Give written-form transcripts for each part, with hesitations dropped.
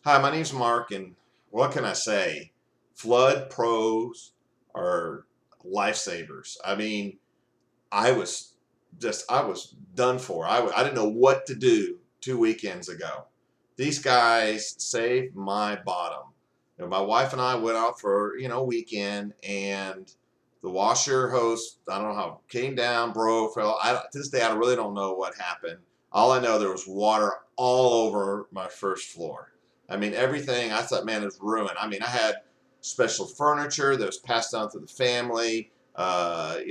Hi, my name's Mark, and what can I say? Flood pros are lifesavers. I mean, I was I was done for. I didn't know what to do 2 weekends ago. These guys saved my bottom. My wife and I went out for, a weekend, and the washer hose, I don't know how, came down, broke, fell. To this day, I really don't know what happened. All I know, there was water all over my first floor. I mean, everything, I thought, man, it was ruined. I mean, I had special furniture that was passed down through the family, an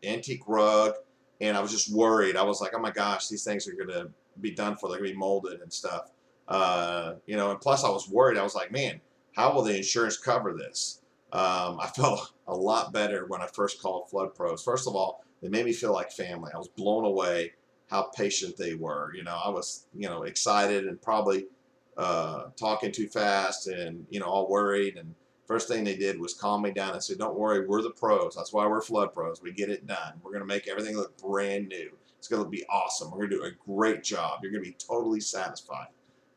antique rug, and I was just worried. I was like, oh my gosh, these things are gonna be done for. They're gonna be molded and stuff. And plus I was worried. I was like, man, how will the insurance cover this? I felt a lot better when I first called Flood Pros. First of all, they made me feel like family. I was blown away how patient they were. I was, excited and probably talking too fast and, all worried. And first thing they did was calm me down and said, don't worry, we're the pros. That's why we're Flood Pros. We get it done. We're going to make everything look brand new. It's going to be awesome. We're going to do a great job. You're going to be totally satisfied.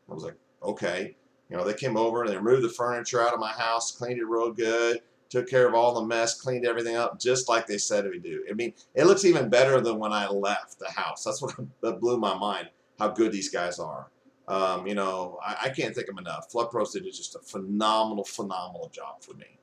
I was like, okay. They came over and they removed the furniture out of my house, cleaned it real good, took care of all the mess, cleaned everything up just like they said it would do. I mean, it looks even better than when I left the house. That's what that blew my mind, how good these guys are. I can't thank them enough. Flood Pros did just a phenomenal, phenomenal job for me.